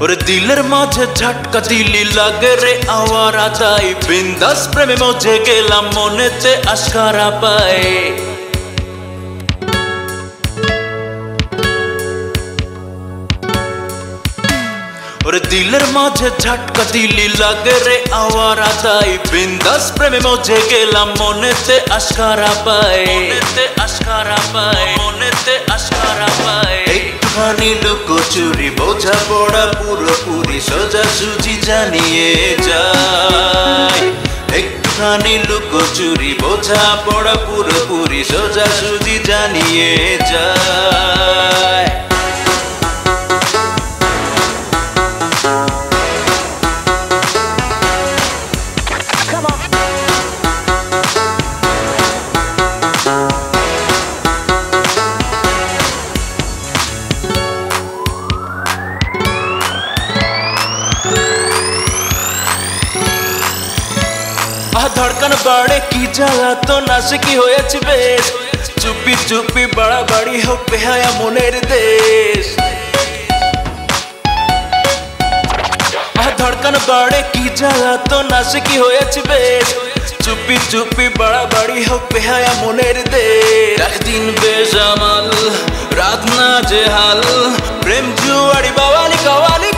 ওরে দিলের মাঝে ঝটকা দিলি লাগে রে আওয়ারা তাই বিন্দাস প্রেমে মজে গেলাম মনেতে আশকারা পায় ওরে দিলের মাঝে ঝটকা দিলি লাগে রে আওয়ারা তাই বিন্দাস প্রেমে মজে গেলাম মনেতে আশকারা পায় মনেতে আশকারা পায় মনেতে আশকারা পায় একটুখানি লুকোচুরি বোঝা পড়া পুরোপুরি সোজাসুজি জানিয়ে যায় একটুখানি লুকোচুরি বোঝা পড়া পুরোপুরি সোজাসুজি জানিয়ে যায় धड़कन बाड़े की जाला तो नाशिकी होयेछि बेश चुपी चुपी बाड़ाबाड़ी हो पेहाया मोनेर देश धड़कन बाड़े की जाला तो नाशिकी होयेछि बेश चुपी चुपी बाड़ाबाड़ी हो पेहाया मोनेर देश एक दिन बेजामाल रात ना जेहाल प्रेम जुआड़ी बावाली कवाली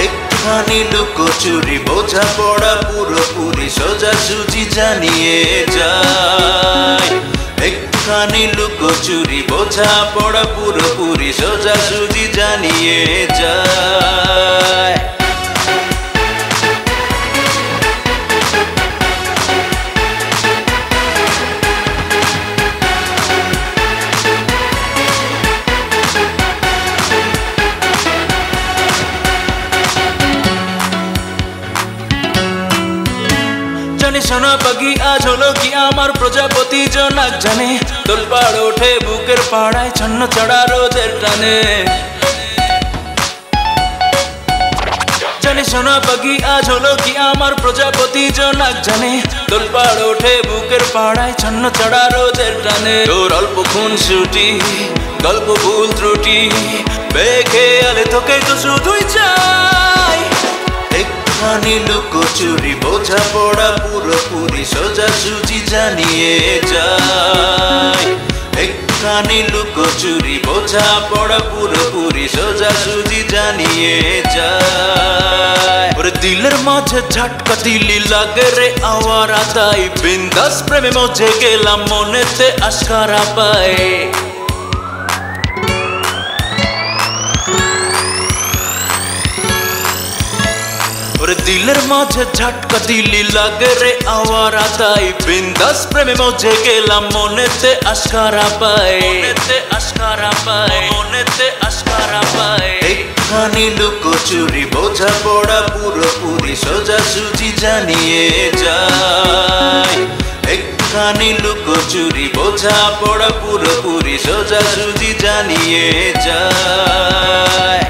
একটুখানি লুকোচুরি বোঝা পড়া পুরোপুরি সোজাসুজি জানিয়ে যায় একটুখানি লুকোচুরি বোঝা পড়া পুরোপুরি সোজাসুজি জানিয়ে যায় শোনা পাখি আজ হলো কি আমার প্রজাপতি জনক জানে তোলপাড় ওঠে বুকের পাড়ায় ছন্ন চড়া রোদের টানে জানে শোনা পাখি আজ হলো কি আমার প্রজাপতি জনক জানে তোলপাড় ওঠে বুকের পাড়ায় ছন্ন চড়া রোদের টানে তোর অল্প খুন ছুটি গল্প ভুল ত্রুটি বেখেয়ালে তোকে তো শুধুই চাই একটুখানি লুকোচুরি বোঝা পড়া পুরোপুরি সোজাসুজি জানিয়ে যায় একটুখানি লুকোচুরি বোঝা পড়া পুরোপুরি সোজাসুজি জানিয়ে যায় ওরে দিলের মাঝে ঝটকা দিলি লাগে রে আওয়ারা তাই বিন্দাস প্রেমে মজে গেলাম মনেতে আশকারা পায় ওরে দিলের মাঝে ঝটকা দিলি লাগে রে আওয়ারা তাই বিন্দাস প্রেমে মজে গেলাম মনেতে আশকারা পায় মনেতে আশকারা পায় মনেতে আশকারা পায় একটুখানি লুকোচুরি বোঝা পড়া পুরোপুরি সোজাসুজি জানিয়ে যায় একটুখানি লুকোচুরি বোঝা পড়া পুরোপুরি সোজাসুজি জানিয়ে যায়